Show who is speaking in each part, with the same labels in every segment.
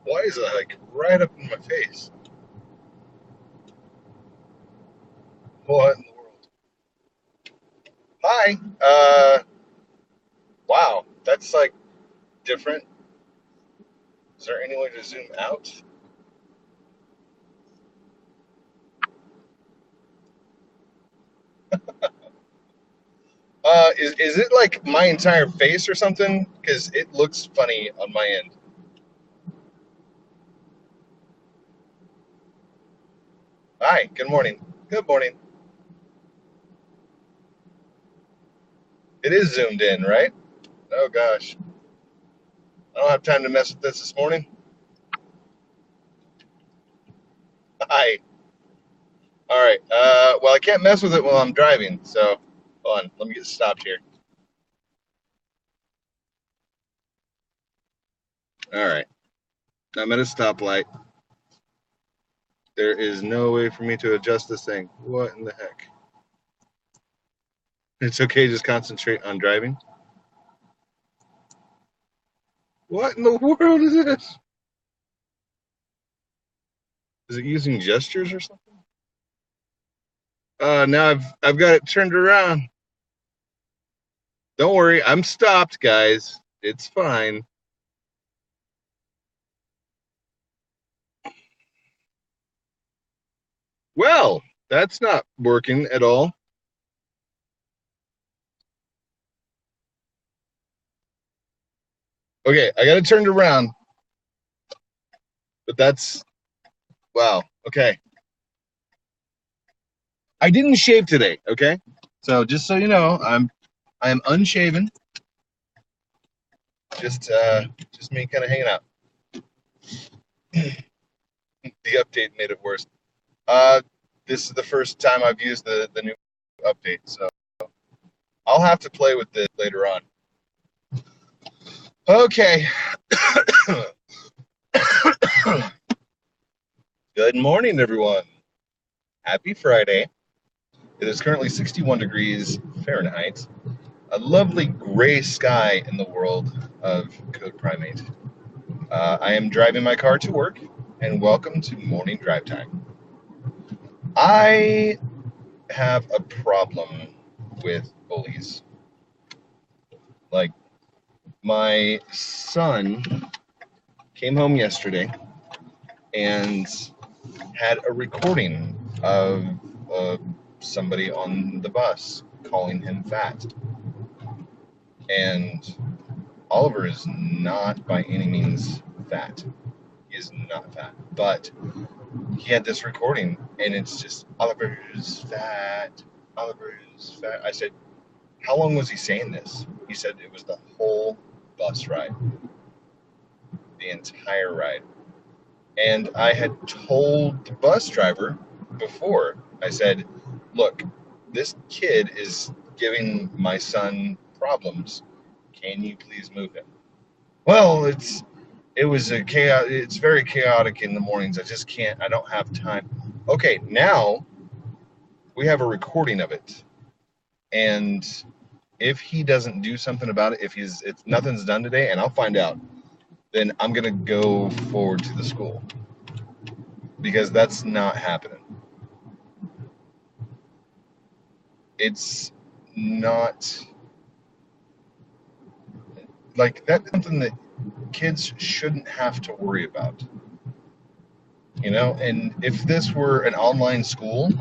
Speaker 1: Why is it like right up in my face? What in the world? Hi. Wow. That's like different. Is there any way to zoom out? Is it like my entire face or something? Because it looks funny on my end. Hi. Good morning. Good morning. It is zoomed in, right? Oh gosh. I don't have time to mess with this morning. Hi. All right. Well, I can't mess with it while I'm driving. So, hold on. Let me get stopped here. All right. I'm at a stoplight. There is no way for me to adjust this thing. What in the heck? It's okay. Just concentrate on driving. What in the world is this? Is it using gestures or something? Now I've got it turned around. Don't worry. I'm stopped, guys. It's fine. Well, that's not working at all. Okay, I got it turned around, but that's wow. Okay. I didn't shave today, okay? So just so you know, I am unshaven. Just just me kind of hanging out. The update made it worse. Uh this is the first time I've used the new update, so I'll have to play with this later on. Okay. Good morning, everyone. Happy Friday. It is currently 61 degrees Fahrenheit. A lovely gray sky in the world of Code Primate. I am driving my car to work, and welcome to Morning Drive Time. I have a problem with bullies. Like, my son came home yesterday and had a recording of uh, somebody on the bus calling him fat. And Oliver is not by any means fat. He is not fat. But he had this recording, and it's just, Oliver's fat. Oliver's fat. I said, how long was he saying this? He said it was the whole bus ride, the entire ride. And I had told the bus driver before, I said, look, this kid is giving my son problems. Can you please move him? Well, it was a chaos. It's very chaotic in the mornings. I just can't. I don't have time. Okay, now we have a recording of it, and if he doesn't do something about it, if nothing's done today, and I'll find out, then I'm gonna go forward to the school because that's not happening. It's not like that's something that kids shouldn't have to worry about, you know. And if this were an online school,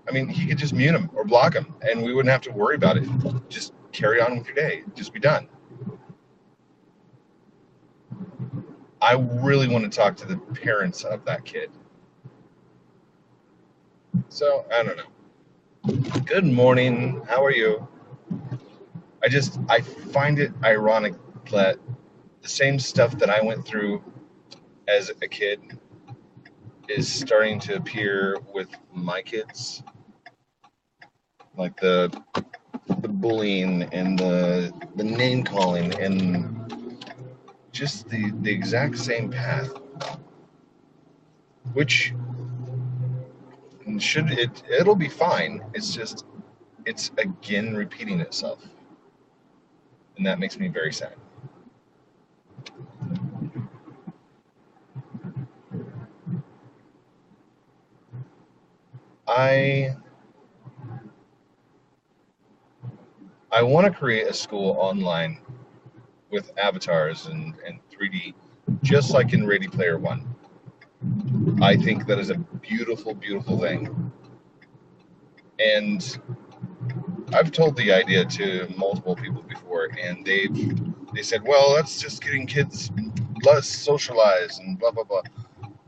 Speaker 1: I mean, he could just mute him or block him, and we wouldn't have to worry about it. Just carry on with your day. Just be done. I really want to talk to the parents of that kid. So I don't know. Good morning. How are you? I find it ironic that the same stuff that I went through as a kid is starting to appear with my kids, like the bullying and the name calling and just the exact same path, which it'll be fine. It's just it's again repeating itself, and that makes me very sad. I I want to create a school online with avatars and 3D, just like in Ready Player One. I think that is a beautiful, beautiful thing. And I've told the idea to multiple people before, and they said, "Well, that's just getting kids less socialized and blah blah blah."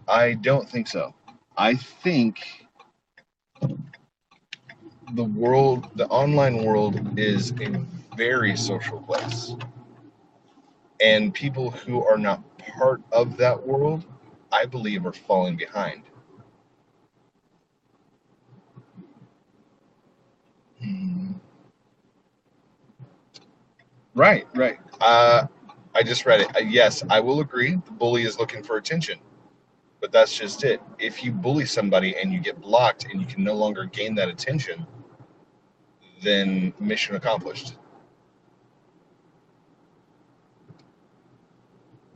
Speaker 1: I don't think so. I think the online world, is a very social place, and people who are not part of that world, I believe, are falling behind. Hmm. Right, right. I just read it. Yes, I will agree. The bully is looking for attention, but that's just it. If you bully somebody and you get blocked and you can no longer gain that attention, then mission accomplished.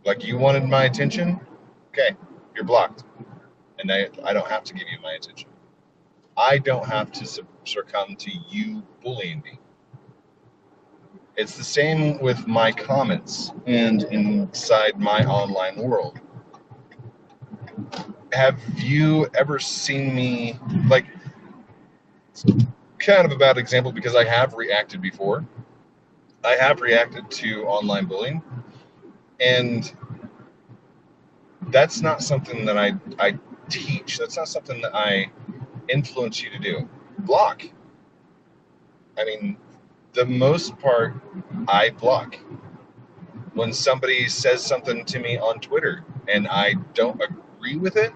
Speaker 1: Like, you wanted my attention? Okay, you're blocked. And I don't have to give you my attention. I don't have to succumb to you bullying me. It's the same with my comments and inside my online world. Have you ever seen me, like, kind of a bad example because I have reacted before. I have reacted to online bullying, and that's not something that I teach. That's not something that I influence you to do. Block. I mean, the most part, I block. When somebody says something to me on Twitter and I don't agree with it,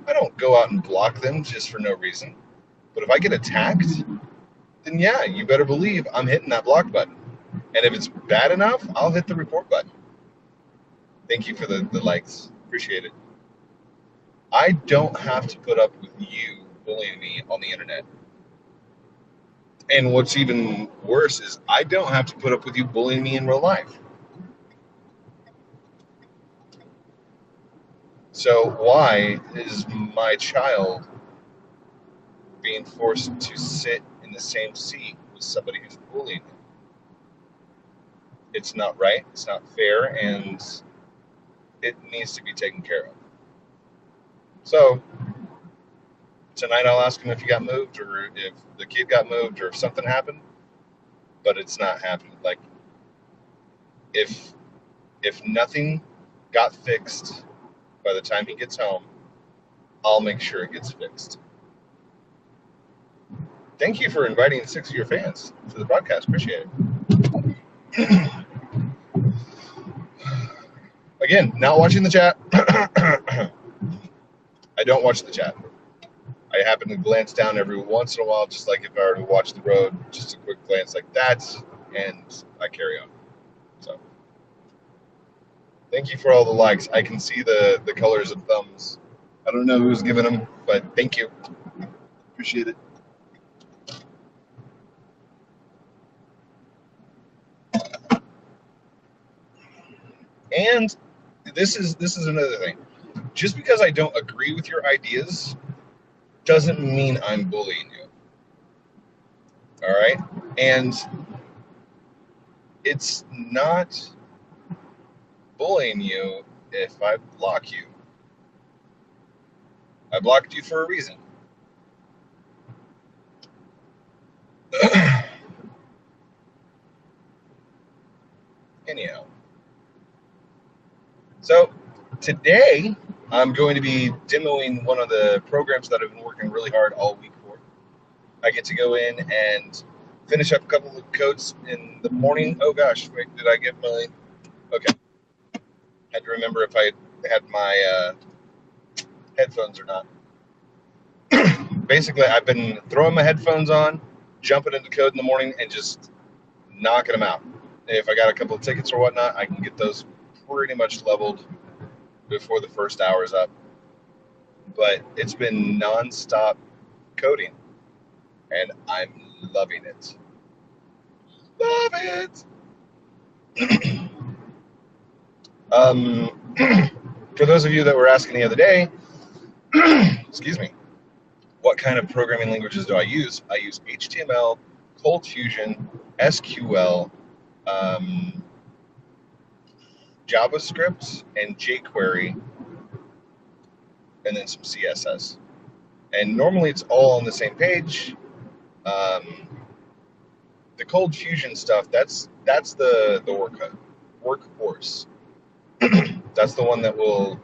Speaker 1: I don't go out and block them just for no reason. But if I get attacked, then yeah, you better believe I'm hitting that block button. And if it's bad enough, I'll hit the report button. Thank you for the likes. Appreciate it. I don't have to put up with you bullying me on the internet. And what's even worse is I don't have to put up with you bullying me in real life. So why is my child being forced to sit in the same seat with somebody who's bullying him? It's not right, it's not fair, and it needs to be taken care of. So tonight I'll ask him if he got moved, or if the kid got moved, or if something happened, but it's not happening. Like, if nothing got fixed by the time he gets home, I'll make sure it gets fixed. Thank you for inviting 6 of your fans to the broadcast. Appreciate it. Again, not watching the chat. I don't watch the chat. I happen to glance down every once in a while, just like if I were to watch the road, just a quick glance like that, and I carry on. So, thank you for all the likes. I can see the colors of thumbs. I don't know who's giving them, but thank you. Appreciate it. And this is another thing. Just because I don't agree with your ideas doesn't mean I'm bullying you. All right? And it's not bullying you if I block you. I blocked you for a reason. Anyhow. So today I'm going to be demoing one of the programs that I've been working really hard all week for. I get to go in and finish up a couple of codes in the morning. Oh gosh, wait, did I get my... Okay. Had to remember if I had my headphones or not. Basically, I've been throwing my headphones on, jumping into code in the morning, and just knocking them out. If I got a couple of tickets or whatnot, I can get those pretty much leveled before the first hour is up. But it's been non-stop coding, and I'm loving it. Love it! For those of you that were asking the other day, excuse me, What kind of programming languages do I use? I use HTML, Cold Fusion, SQL, JavaScript, and jQuery, and then some CSS. And normally it's all on the same page. The Cold Fusion stuff, that's the workhorse. That's the one that will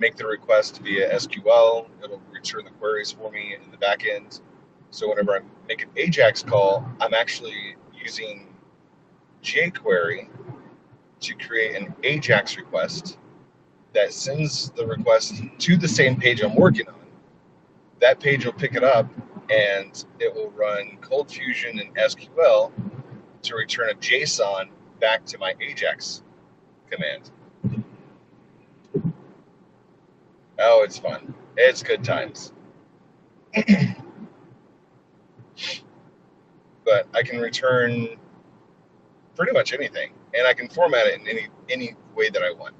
Speaker 1: make the request via SQL. It'll return the queries for me in the back end. So whenever I make an AJAX call, I'm actually using jQuery to create an AJAX request that sends the request to the same page I'm working on. That page will pick it up and it will run Cold Fusion and SQL to return a JSON back to my AJAX command. Oh, it's fun. It's good times. But I can return pretty much anything, and I can format it in any way that I want.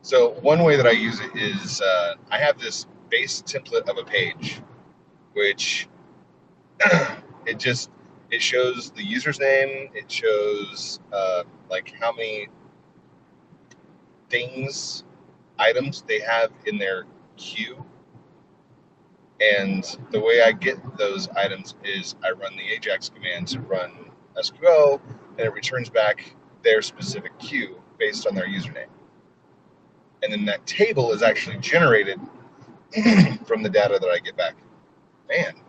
Speaker 1: So one way that I use it is I have this base template of a page, which it shows the user's name, it shows like how many items they have in their queue. And the way I get those items is I run the AJAX command to run SQL, and it returns back their specific queue based on their username. And then that table is actually generated from the data that I get back. Man.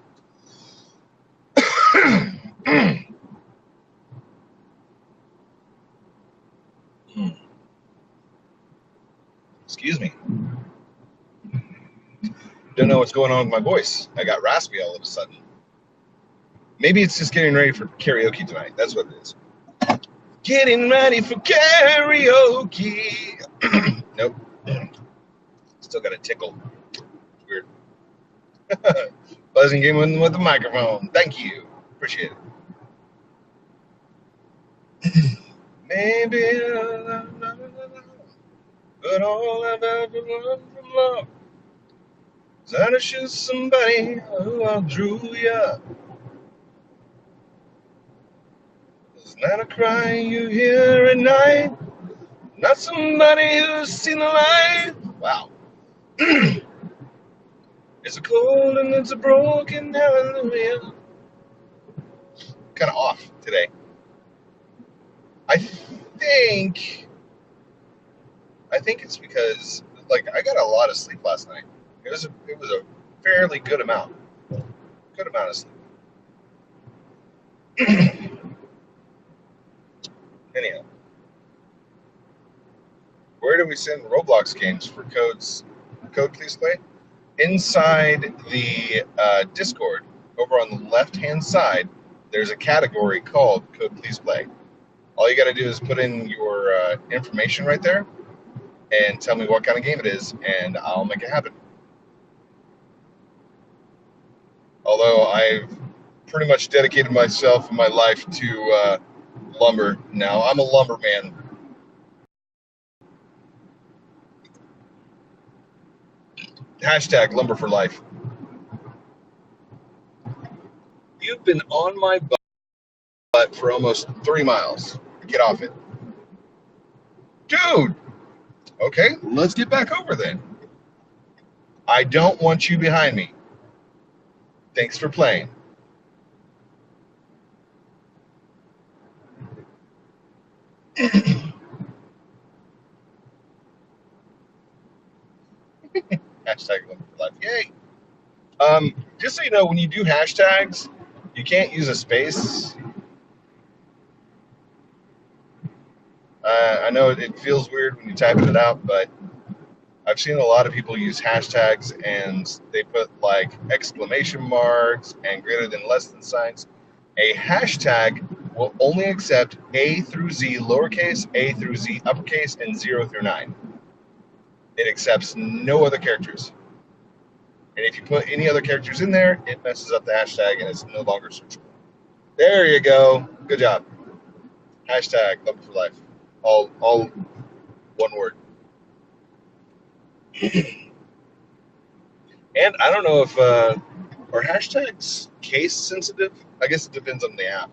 Speaker 1: Excuse me. Don't know what's going on with my voice. I got raspy all of a sudden. Maybe it's just getting ready for karaoke tonight. That's what it is. Getting ready for karaoke. Nope. Still got a tickle. Weird. Buzzing game with the microphone. Thank you. Appreciate it. Maybe but all I've ever learned from love is how to shoot somebody who outdrew ya. It's not a cry you hear at night, not somebody who's seen the light. Wow. It's a cold and it's a broken hallelujah. Kind of off today. I think it's because I got a lot of sleep last night. It was a fairly good amount of sleep. Anyhow, where do we send Roblox games for code please play? Inside the Discord, over on the left-hand side, there's a category called Code Please Play. All you got to do is put in your information right there and tell me what kind of game it is, and I'll make it happen. Although I've pretty much dedicated myself and my life to lumber now. I'm a lumberman. Hashtag lumber for life. You've been on my butt for almost 3 miles. Get off it. Dude! Okay, let's get back over then. I don't want you behind me. Thanks for playing. Hashtag lumber for life. Yay! Just so you know, when you do hashtags, you can't use a space. I know it feels weird when you type it out, but I've seen a lot of people use hashtags and they put like exclamation marks and greater than less than signs. A hashtag will only accept A through Z lowercase, A through Z uppercase, and 0 through 9. It accepts no other characters. And if you put any other characters in there, it messes up the hashtag and it's no longer searchable. There you go. Good job. Hashtag lumber for life. All one word. And I don't know if Are hashtags case sensitive? I guess it depends on the app.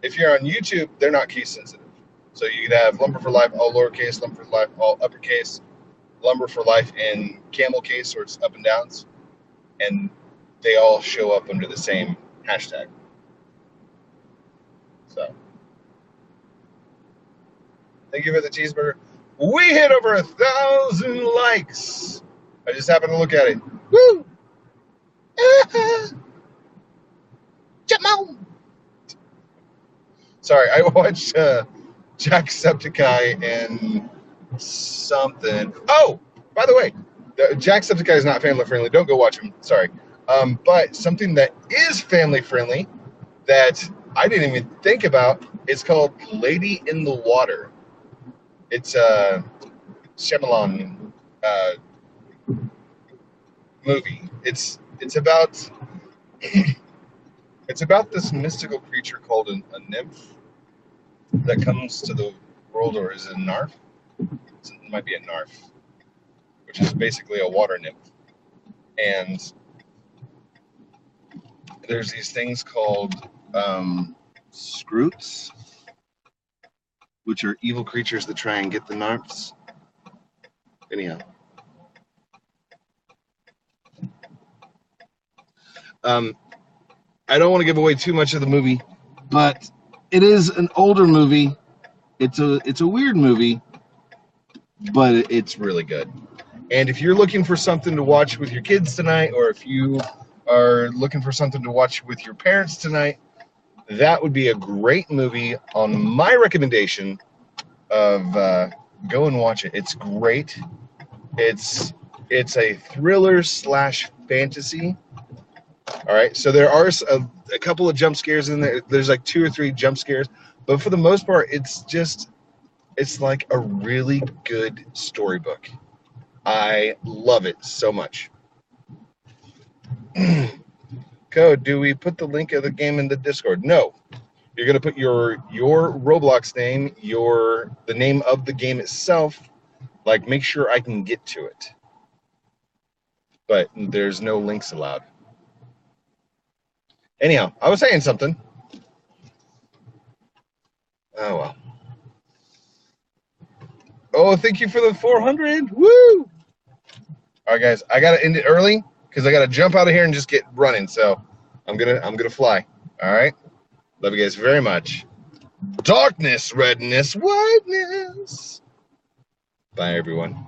Speaker 1: If you're on YouTube, they're not case sensitive. So you could have Lumber for Life all lowercase, Lumber for Life all uppercase, Lumber for Life in camel case, or it's up and downs, and they all show up under the same hashtag. So, thank you for the cheeseburger. We hit over 1,000 likes. I just happened to look at it. Woo! Sorry, I watched Jacksepticeye and something. Oh, by the way, Jacksepticeye is not family friendly. Don't go watch him. Sorry. But something that is family friendly that I didn't even think about is called Lady in the Water. It's a Shyamalan movie. It's about it's about this mystical creature called a nymph that comes to the world, or is it a narf? It might be a narf, which is basically a water nymph. And there's these things called scroots, which are evil creatures that try and get the narfs. Anyhow. I don't want to give away too much of the movie, but it is an older movie. It's a weird movie, but it's really good. And if you're looking for something to watch with your kids tonight, or if you are looking for something to watch with your parents tonight, that would be a great movie on my recommendation of go and watch it. It's great. It's a thriller / fantasy. All right, so there are a couple of jump scares in there. There's like 2 or 3 jump scares, but for the most part, it's like a really good storybook. I love it so much. Code, do we put the link of the game in the Discord? No. You're going to put your Roblox name, the name of the game itself, like make sure I can get to it. But there's no links allowed. Anyhow, I was saying something. Oh, well. Oh, thank you for the 400. Woo! All right, guys, I got to end it early because I got to jump out of here and just get running. So I'm gonna fly. All right? Love you guys very much. Darkness, redness, whiteness. Bye, everyone.